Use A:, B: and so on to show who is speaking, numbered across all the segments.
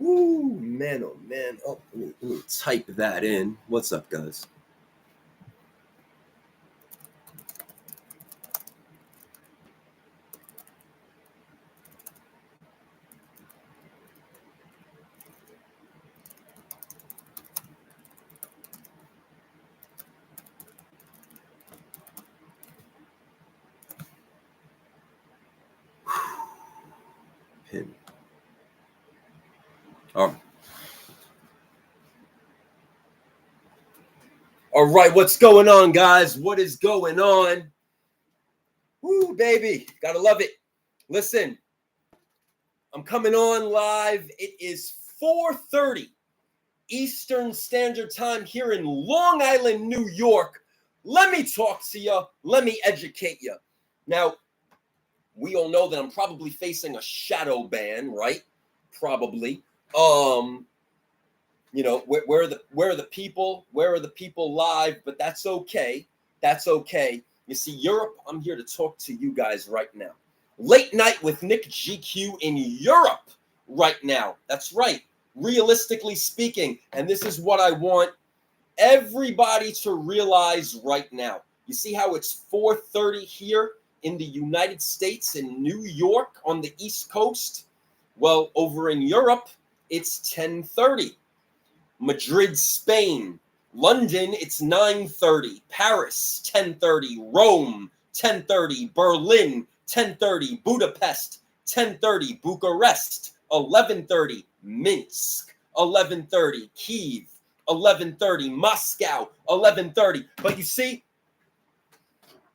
A: Woo, man, oh man. Oh, let me type that in. What's up, guys? Pin. All right, what's going on, guys? What is going on? Woo, baby. Gotta love it. Listen, I'm coming on live. It is 4:30 Eastern Standard Time here in Long Island, New York. Let me talk to you. Let me educate you. Now, we all know that I'm probably facing a shadow ban, right? Probably. You know, where are the people? Where are the people live? But that's okay. That's okay. You see, Europe, I'm here to talk to you guys right now. Late night with nickgq in Europe right now. That's right. Realistically speaking, and this is what I want everybody to realize right now. You see how it's 4:30 here in the United States, in New York on the East Coast? Well, over in Europe, it's 10:30. Madrid, Spain. London, it's 9:30. Paris, 10:30. Rome, 10:30. Berlin, 10:30. Budapest, 10:30. Bucharest, 11:30. Minsk, 11:30. Kyiv, 11:30. Moscow, 11:30. But you see,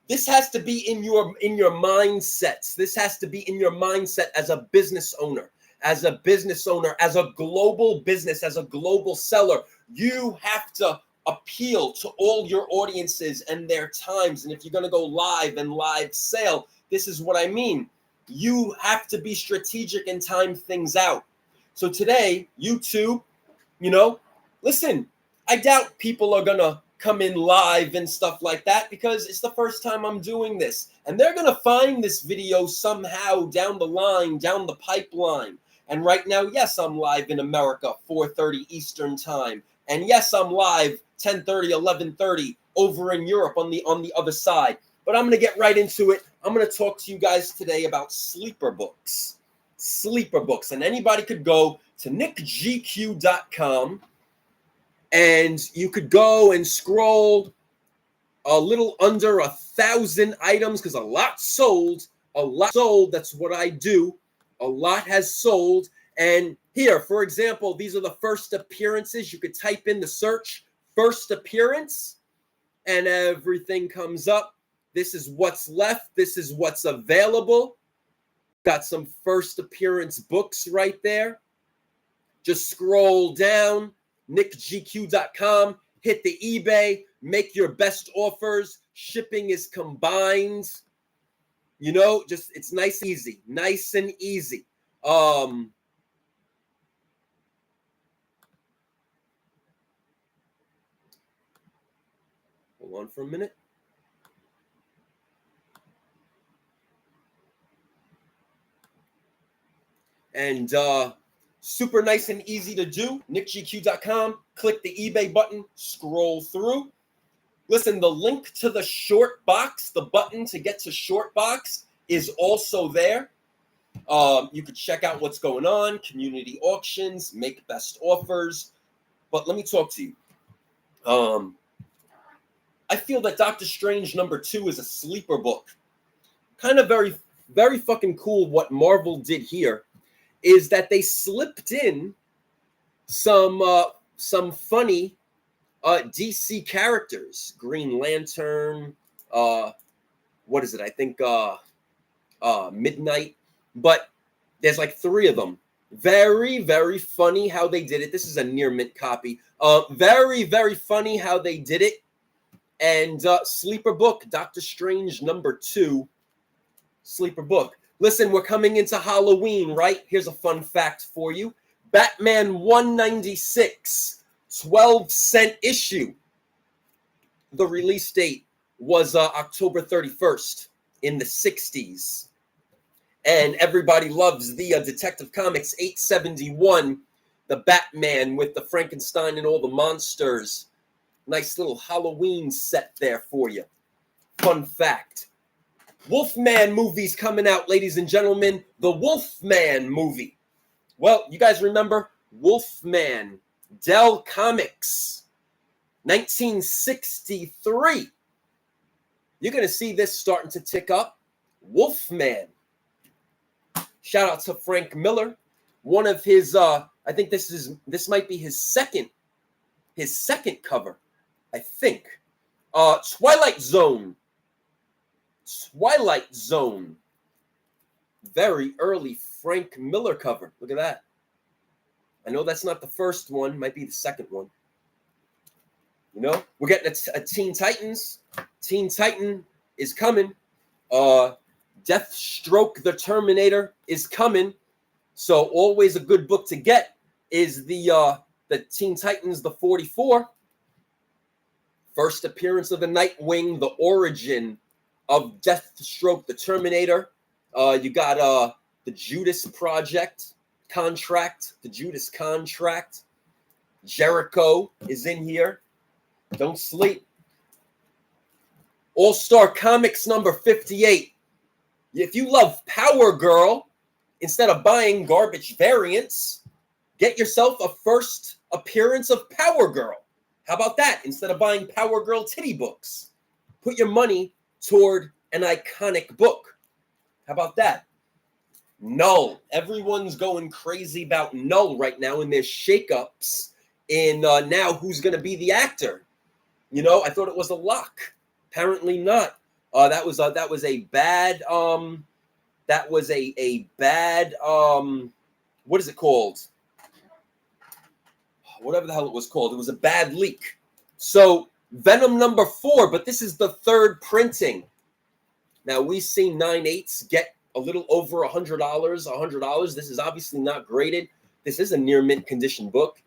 A: this has to be in your mindsets. This has to be in your mindset as a business owner. As a business owner, as a global business, as a global seller, you have to appeal to all your audiences and their times. And if you're going to go live and live sale, this is what I mean. You have to be strategic and time things out. So today, YouTube, listen, I doubt people are going to come in live and stuff like that because it's the first time I'm doing this. And they're going to find this video somehow down the line, down the pipeline. And right now, yes, I'm live in America, 4:30 Eastern time. And yes, I'm live 10:30, 11:30 over in Europe on the other side. But I'm going to get right into it. I'm going to talk to you guys today about sleeper books. Sleeper books. And anybody could go to nickgq.com and you could go and scroll a little under 1,000 items because a lot sold. That's what I do. A lot has sold. And here, for example, these are the first appearances. You could type in the search first appearance and everything comes up. This is what's left. This is what's available. Got some first appearance books right there. Just scroll down, nickgq.com, hit the eBay, make your best offers. Shipping is combined. Just it's nice and easy. Hold on for a minute. And super nice and easy to do. nickgq.com, click the eBay button, scroll through. Listen, the link to the short box, the button to get to short box is also there. You could check out what's going on, community auctions, make best offers. But let me talk to you. I feel that Doctor Strange #2 is a sleeper book. Kind of very, very fucking cool. What Marvel did here is that they slipped in some funny DC characters. Green Lantern, what is it? I think Midnight. But there's like 3 of them. Very, very funny how they did it. This is a near mint copy. Very, very funny how they did it. And sleeper book, Doctor Strange #2. Sleeper book. Listen, we're coming into Halloween, right? Here's a fun fact for you. Batman 196, 12-cent issue. The release date was October 31st in the 60s. And everybody loves the Detective Comics 871 the Batman with the Frankenstein and all the monsters. Nice little Halloween set there for you. Fun fact. Wolfman movie's coming out, ladies and gentlemen. The Wolfman movie. Well, you guys remember Wolfman, Dell Comics, 1963. You're going to see this starting to tick up. Wolfman. Shout out to Frank Miller. One of his, I think this might be his second cover, I think. Twilight Zone. Twilight Zone. Very early Frank Miller cover. Look at that. I know that's not the first one. Might be the second one. You know, we're getting a Teen Titans. Teen Titan is coming. Deathstroke the Terminator is coming. So always a good book to get is the Teen Titans, the 44. First appearance of the Nightwing, the origin of Deathstroke the Terminator. You got the Judas Contract. The Judas Contract. Jericho is in here. Don't sleep. All-Star Comics number 58. If you love Power Girl, instead of buying garbage variants, get yourself a first appearance of Power Girl. How about that? Instead of buying Power Girl titty books, put your money toward an iconic book. How about that? Null. Everyone's going crazy about Null right now, and there's shakeups in now who's going to be the actor. You know, I thought it was a lock. Apparently not. That was a bad what is it called? Whatever the hell it was called. It was a bad leak. So Venom number 4, but this is the third printing. Now we've seen 9/8 get a little over $100. This is obviously not graded. This is a near mint condition book.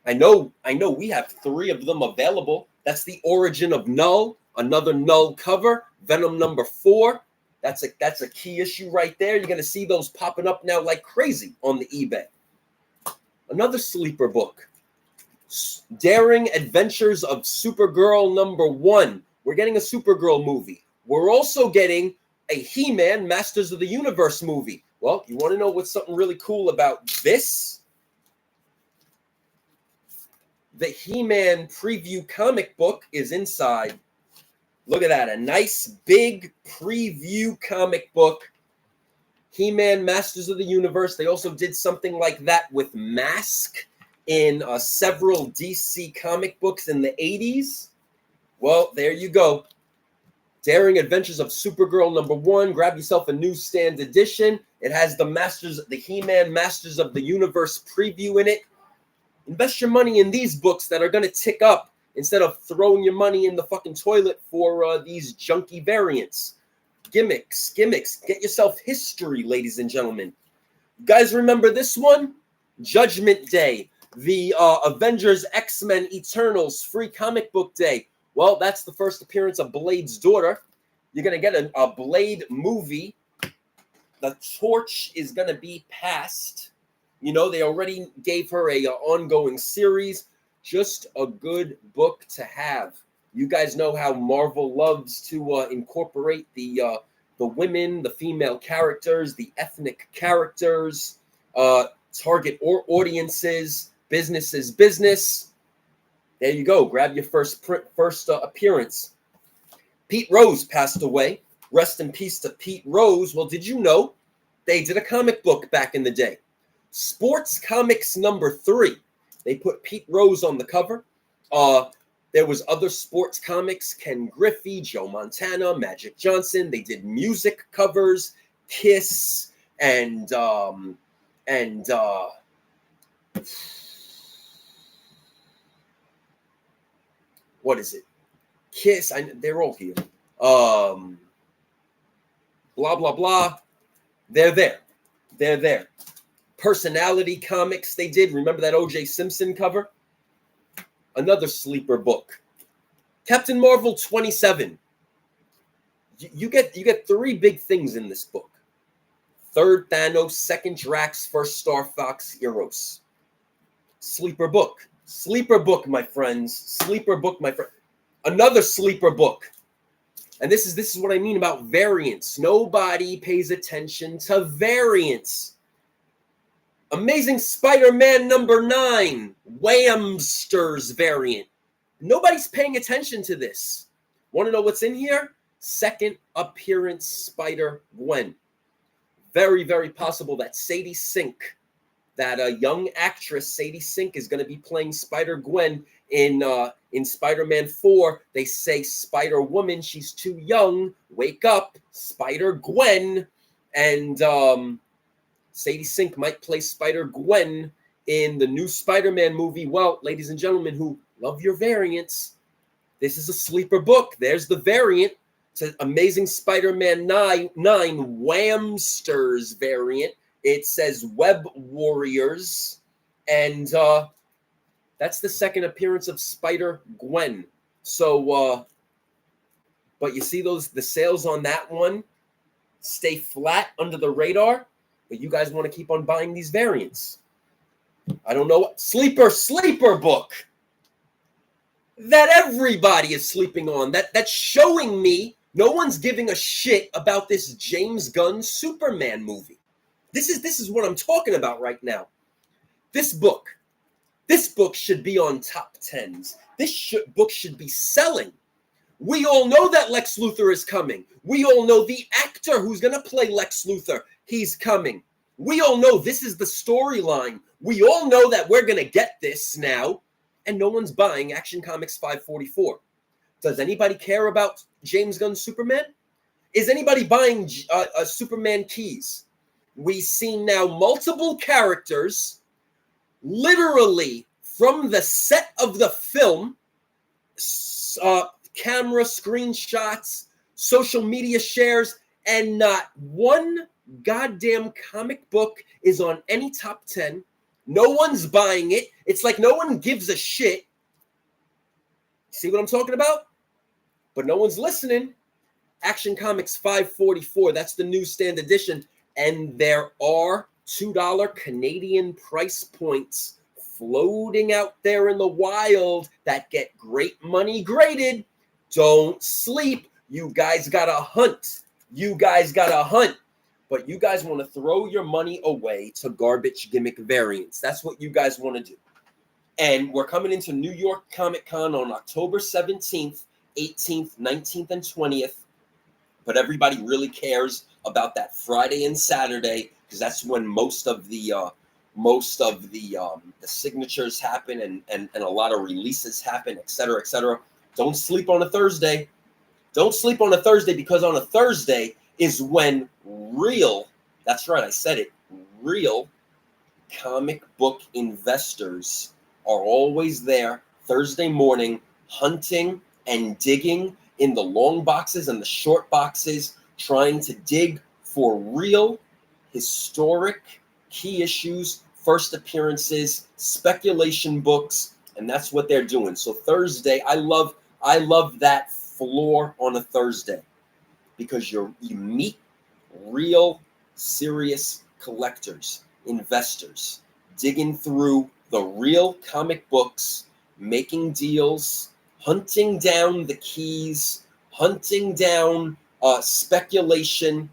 A: I know we have 3 of them available. That's the origin of Null, another Null cover, Venom number 4. That's a key issue right there. You're going to see those popping up now like crazy on the eBay. Another sleeper book, Daring Adventures of Supergirl number 1. We're getting a Supergirl movie. We're also getting a He-Man Masters of the Universe movie. Well, you want to know what's something really cool about this? The He-Man preview comic book is inside. Look at that. A nice big preview comic book. He-Man Masters of the Universe. They also did something like that with Mask in several DC comic books in the 80s. Well, there you go. Daring Adventures of Supergirl number 1. Grab yourself a newsstand edition. It has the He-Man Masters of the Universe preview in it. Invest your money in these books that are going to tick up instead of throwing your money in the fucking toilet for these junky variants. Gimmicks. Get yourself history, ladies and gentlemen. You guys remember this one? Judgment Day. The Avengers X-Men Eternals free comic book day. Well, that's the first appearance of Blade's daughter. You're going to get a Blade movie. The torch is going to be passed. You know, they already gave her a ongoing series. Just a good book to have. You guys know how Marvel loves to incorporate the women, the female characters, the ethnic characters, target audiences, business is business. There you go. Grab your first appearance. Pete Rose passed away. Rest in peace to Pete Rose. Well, did you know they did a comic book back in the day? Sports Comics number 3. They put Pete Rose on the cover. There was other sports comics, Ken Griffey, Joe Montana, Magic Johnson. They did music covers, Kiss, and what is it? Kiss. They're all here. Blah blah blah. They're there. Personality comics they did. Remember that O.J. Simpson cover? Another sleeper book. Captain Marvel 27. You get 3 big things in this book. 3rd Thanos, 2nd Drax, 1st Star Fox, Eros. Sleeper book. Sleeper book, my friends. Sleeper book, my friend. Another sleeper book. And this is what I mean about variance. Nobody pays attention to variance. Amazing Spider-Man #9, Whamsters variant. Nobody's paying attention to this. Want to know what's in here? Second appearance Spider-Gwen. Very, very possible that Sadie Sink, that young actress Sadie Sink, is going to be playing Spider-Gwen in Spider-Man 4. They say Spider-Woman, she's too young. Wake up, Spider-Gwen. And Sadie Sink might play Spider-Gwen in the new Spider-Man movie. Well, ladies and gentlemen who love your variants, this is a sleeper book. There's the variant. It's an Amazing Spider-Man 9 Whamsters variant. It says Web Warriors. And that's the second appearance of Spider-Gwen. So, but you see the sales on that one stay flat under the radar. But you guys want to keep on buying these variants. I don't know. Sleeper book that everybody is sleeping on. That's showing me no one's giving a shit about this James Gunn Superman movie. This is what I'm talking about right now. This book should be on top 10s. This book should be selling. We all know that Lex Luthor is coming. We all know the actor who's going to play Lex Luthor, he's coming. We all know this is the storyline. We all know that we're going to get this now, and no one's buying Action Comics 544. Does anybody care about James Gunn's Superman? Is anybody buying Superman keys? We've seen now multiple characters literally from the set of the film, camera screenshots, social media shares, and not one goddamn comic book is on any top 10. No one's buying it. It's like no one gives a shit. See what I'm talking about? But no one's listening. Action Comics 544, that's the newsstand edition. And there are $2 Canadian price points floating out there in the wild that get great money graded. Don't sleep. You guys got to hunt. You guys got to hunt. But you guys want to throw your money away to garbage gimmick variants. That's what you guys want to do. And we're coming into New York Comic Con on October 17th, 18th, 19th, and 20th. But everybody really cares about that Friday and Saturday because that's when most of the signatures happen and a lot of releases happen, et cetera, et cetera. Don't sleep on a Thursday. Don't sleep on a Thursday because on a Thursday is when real, that's right, I said it, real comic book investors are always there Thursday morning hunting and digging in the long boxes and the short boxes, trying to dig for real historic key issues, first appearances, speculation books, and that's what they're doing. So Thursday, I love that floor on a Thursday because you meet real serious collectors, investors, digging through the real comic books, making deals, hunting down the keys, hunting down speculation,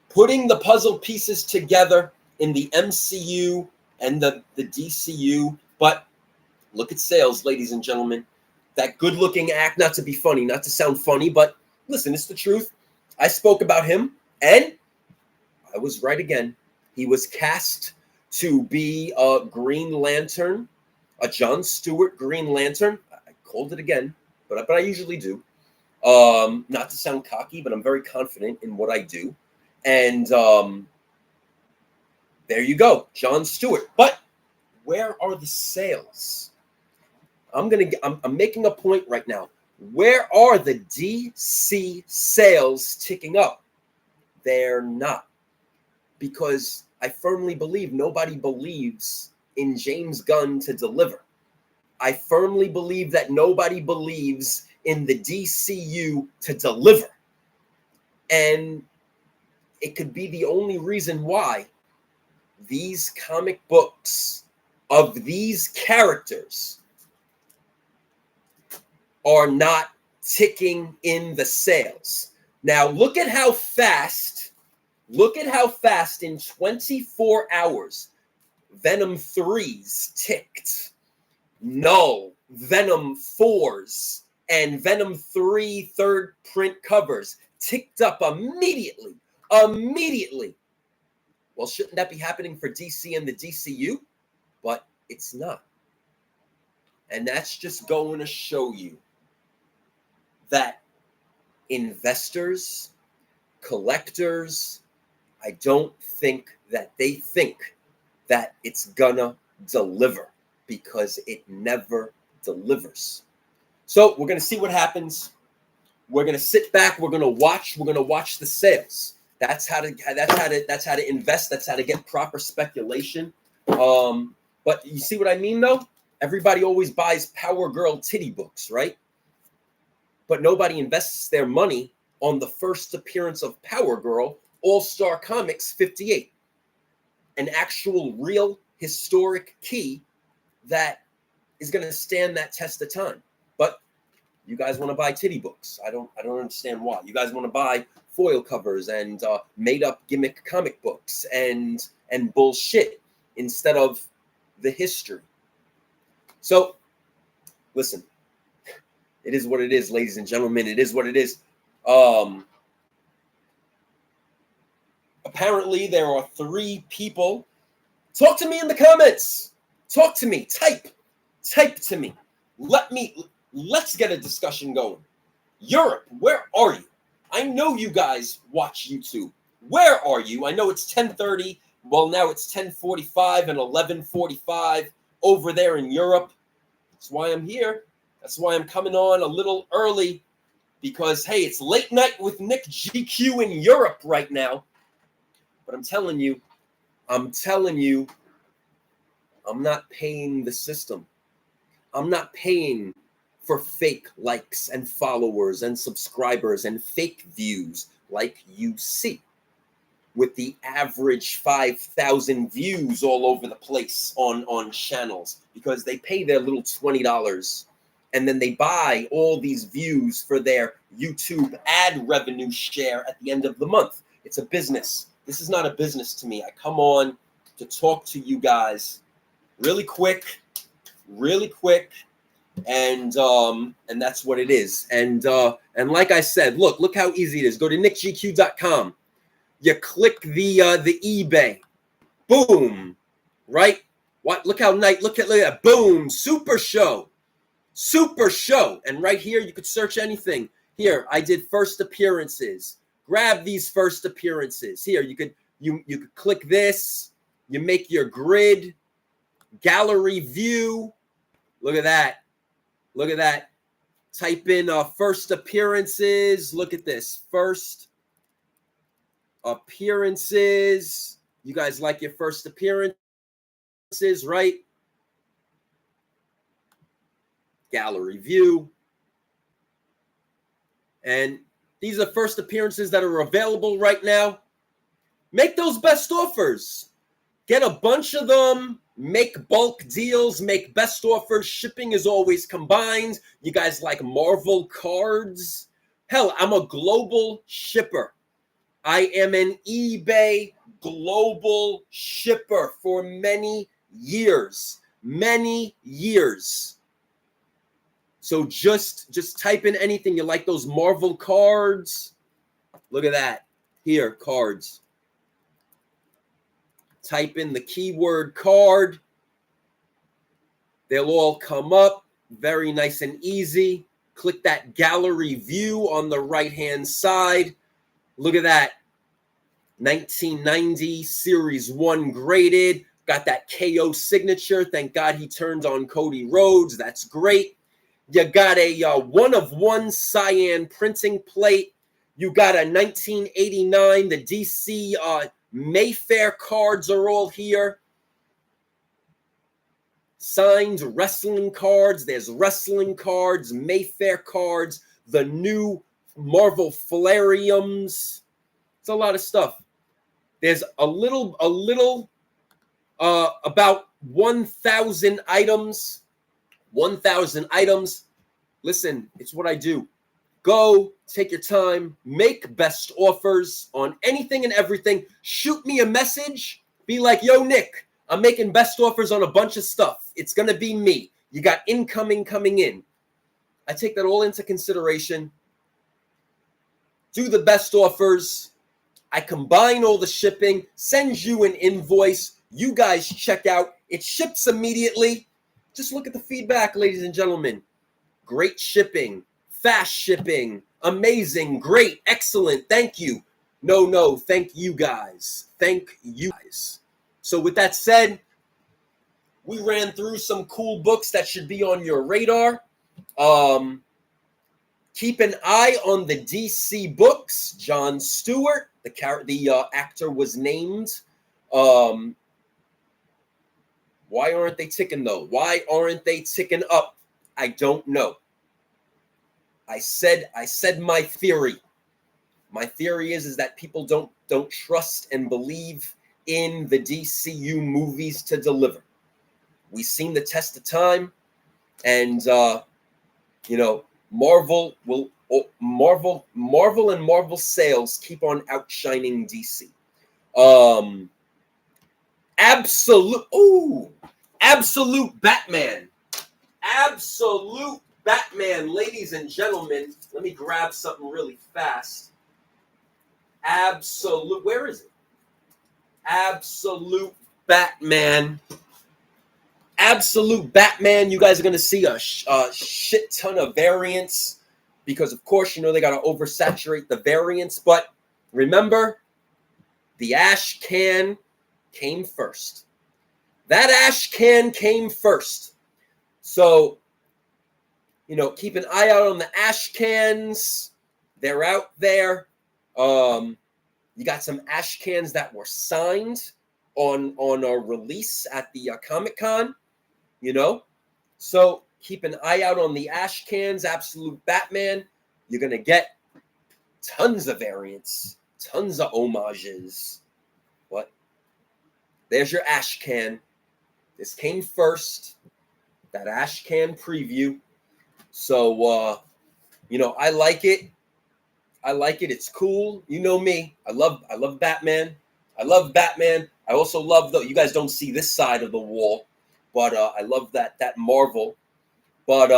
A: putting the puzzle pieces together in the MCU and the DCU. But look at sales, ladies and gentlemen. That good-looking act, not to be funny, not to sound funny, but listen, it's the truth. I spoke about him, and I was right again. He was cast to be a Green Lantern, a John Stewart Green Lantern. I called it again, but I usually do. Not to sound cocky, but I'm very confident in what I do. And there you go, John Stewart. But where are the sales? I'm making a point right now. Where are the DC sales ticking up? They're not. Because I firmly believe nobody believes in James Gunn to deliver. I firmly believe that nobody believes in the DCU to deliver. And it could be the only reason why these comic books of these characters are not ticking in the sales. Now, look at how fast in 24 hours Venom 3s ticked. Null, Venom 4s, and Venom 3 third print covers ticked up immediately. Well, shouldn't that be happening for DC and the DCU? But it's not. And that's just going to show you that investors, collectors, I don't think that they think that it's gonna deliver, because it never delivers. So we're gonna see what happens. We're gonna sit back. We're gonna watch the sales. That's how to invest. That's how to get proper speculation. But you see what I mean, though? Everybody always buys Power Girl titty books, right? But nobody invests their money on the first appearance of Power Girl, All-Star Comics 58, an actual, real, historic key that is going to stand that test of time. But you guys want to buy titty books. I don't understand why. You guys want to buy foil covers and made-up gimmick comic books and bullshit instead of the history. So, listen, it is what it is, ladies and gentlemen. It is what it is. Apparently, there are 3 people. Talk to me in the comments. Talk to me. Type to me. Let's get a discussion going. Europe, where are you? I know you guys watch YouTube. Where are you? I know it's 10:30. Well, now it's 10:45 and 11:45 over there in Europe. That's why I'm here. That's why I'm coming on a little early, because, hey, it's late night with Nick GQ in Europe right now. But I'm telling you, I'm not paying the system. I'm not paying for fake likes and followers and subscribers and fake views like you see with the average 5,000 views all over the place on channels, because they pay their little $20 and then they buy all these views for their YouTube ad revenue share at the end of the month. It's a business. This is not a business to me. I come on to talk to you guys really quick, and that's what it is. And like I said, look how easy it is. Go to nickgq.com. You click the eBay. Boom. Right? What? Look how nice. Look at that. Boom. Super show. And right here, you could search anything. Here, I did first appearances. Grab these first appearances. Here, you could click this. You make your grid. Gallery view. Look at that. Type in first appearances. Look at this. First appearances. You guys like your first appearances, right? Gallery view. And these are first appearances that are available right now. Make those best offers. Get a bunch of them. Make bulk deals. Make best offers. Shipping is always combined. You guys like Marvel cards? Hell, I'm a global shipper. I am an eBay global shipper for many years. So just type in anything. You like those Marvel cards? Look at that. Here, cards. Type in the keyword card. They'll all come up. Very nice and easy. Click that gallery view on the right-hand side. Look at that. 1990 Series 1 graded. Got that KO signature. Thank God he turned on Cody Rhodes. That's great. You got a one-of-one cyan printing plate. You got a 1989. The DC Mayfair cards are all here. Signed wrestling cards. There's wrestling cards, Mayfair cards, the new Marvel Flariums. It's a lot of stuff. There's a little about 1,000 items. 1,000 items. Listen, it's what I do. Go, take your time, make best offers on anything and everything. Shoot me a message. Be like, yo, Nick, I'm making best offers on a bunch of stuff. It's going to be me. You got incoming coming in. I take that all into consideration. Do the best offers. I combine all the shipping, send you an invoice. You guys check out. It ships immediately. Just look at the feedback, ladies and gentlemen. Great shipping. Fast shipping, amazing, great, excellent, thank you. No, thank you guys. Thank you guys. So with that said, we ran through some cool books that should be on your radar. Keep an eye on the DC books. Jon Stewart, the actor was named. Why aren't they ticking though? Why aren't they ticking up? I don't know. I said my theory. My theory is that people don't trust and believe in the DCU movies to deliver. We've seen the test of time, and Marvel and Marvel sales keep on outshining DC. Absolute Batman. Absolute Batman, ladies and gentlemen. Let me grab something really fast. Where is it? Absolute Batman. Absolute Batman. You guys are going to see a shit ton of variants because, of course, they got to oversaturate the variants. But remember, the ash can came first. That ash can came first. So, keep an eye out on the ash cans. They're out there. You got some ash cans that were signed on a release at the Comic-Con, So keep an eye out on the ash cans. Absolute Batman. You're going to get tons of variants, tons of homages. What? There's your ash can. This came first. That ash can preview. So, I like it. It's cool. You know me. I love Batman. I also love you guys don't see this side of the wall, but I love that Marvel. But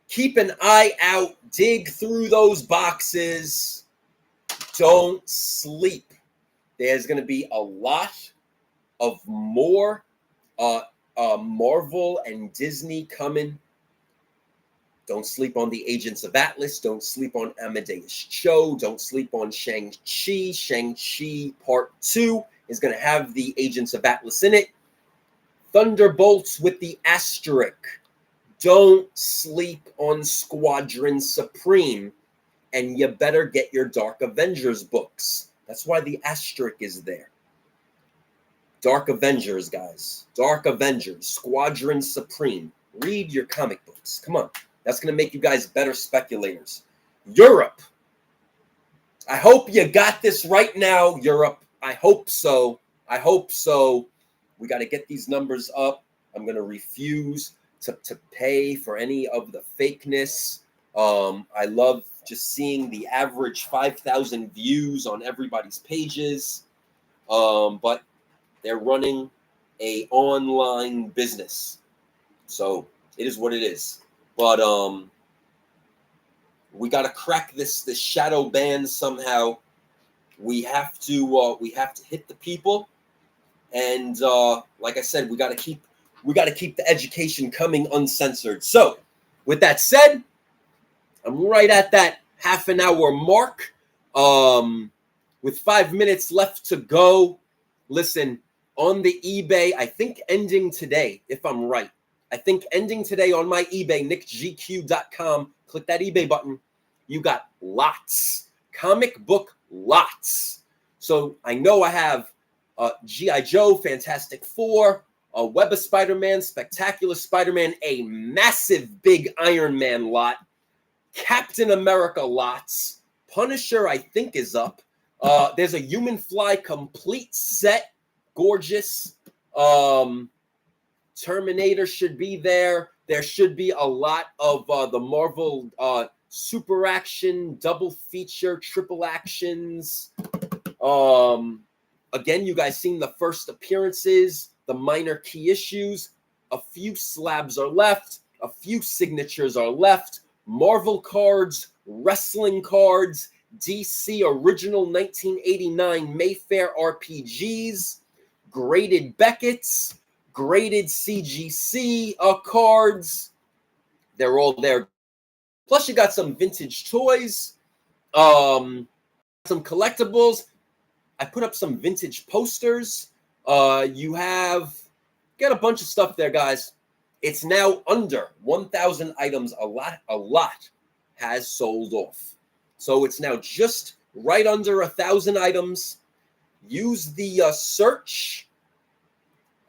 A: keep an eye out. Dig through those boxes. Don't sleep. There's going to be a lot of more Marvel and Disney coming. Don't sleep on the Agents of Atlas. Don't sleep on Amadeus Cho. Don't sleep on Shang-Chi. Shang-Chi Part 2 is going to have the Agents of Atlas in it. Thunderbolts with the asterisk. Don't sleep on Squadron Supreme. And you better get your Dark Avengers books. That's why the asterisk is there. Dark Avengers, guys. Dark Avengers. Squadron Supreme. Read your comic books. Come on. That's going to make you guys better speculators. Europe. I hope you got this right now, Europe. I hope so. We got to get these numbers up. I'm going to refuse to pay for any of the fakeness. I love just seeing the average 5,000 views on everybody's pages. But they're running an online business. So it is what it is. But we got to crack this shadow ban somehow. We have to hit the people, and like I said, we got to keep the education coming uncensored. So, with that said, I'm right at that half an hour mark. With 5 minutes left to go. Listen, on the eBay, I think ending today, if I'm right. I think ending today on my eBay, nickgq.com. Click that eBay button. You got lots. Comic book lots. So I know I have G.I. Joe, Fantastic Four, Web of Spider-Man, Spectacular Spider-Man, a massive big Iron Man lot, Captain America lots, Punisher I think is up. There's a Human Fly complete set. Gorgeous. Terminator should be there. There should be a lot of the Marvel super action, double feature, triple actions. Again, you guys seen the first appearances, the minor key issues. A few slabs are left. A few signatures are left. Marvel cards, wrestling cards, DC original 1989 Mayfair RPGs, graded Beckett's, graded CGC cards. They're all there. Plus, you got some vintage toys, some collectibles. I put up some vintage posters. You got a bunch of stuff there, guys. It's now under 1,000 items. A lot has sold off. So it's now just right under 1,000 items. Use the search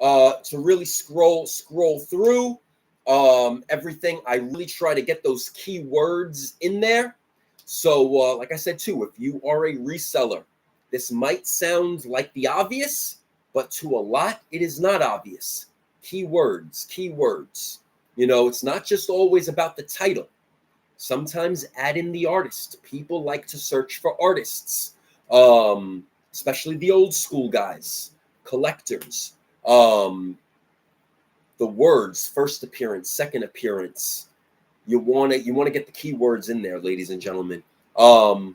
A: to really scroll through everything. I really try to get those keywords in there. So like I said too, if you are a reseller, this might sound like the obvious, but to a lot, it is not obvious. Keywords. You know, it's not just always about the title. Sometimes add in the artist. People like to search for artists, especially the old school guys, collectors. The words, first appearance, second appearance. You want to get the keywords in there, ladies and gentlemen. So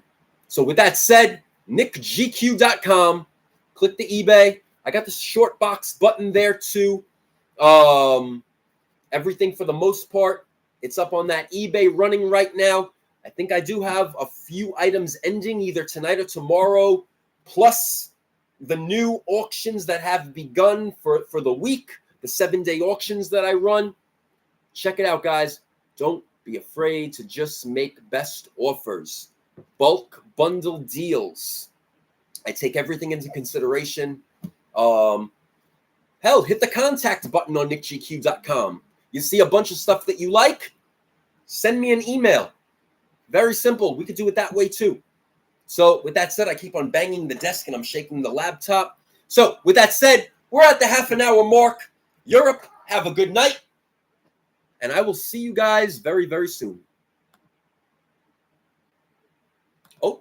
A: with that said, nickgq.com. Click the eBay. I got the short box button there too. Everything for the most part, it's up on that eBay running right now. I think I do have a few items ending either tonight or tomorrow, plus the new auctions that have begun for the week, the 7-day auctions that I run. Check it out, guys. Don't be afraid to just make best offers. Bulk bundle deals. I take everything into consideration. Hell, hit the contact button on nickgq.com. You see a bunch of stuff that you like? Send me an email. Very simple. We could do it that way too. So with that said, I keep on banging the desk and I'm shaking the laptop. So with that said, we're at the half-an-hour mark. Europe, have a good night. And I will see you guys very, very soon. Oh,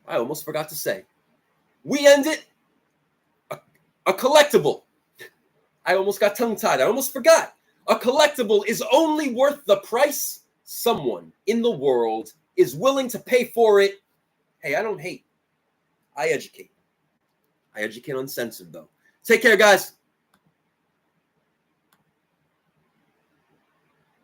A: I almost forgot to say. We end it. A collectible. I almost got tongue-tied. I almost forgot. A collectible is only worth the price someone in the world is willing to pay for it. Hey, I don't hate. I educate. I educate uncensored, though. Take care, guys.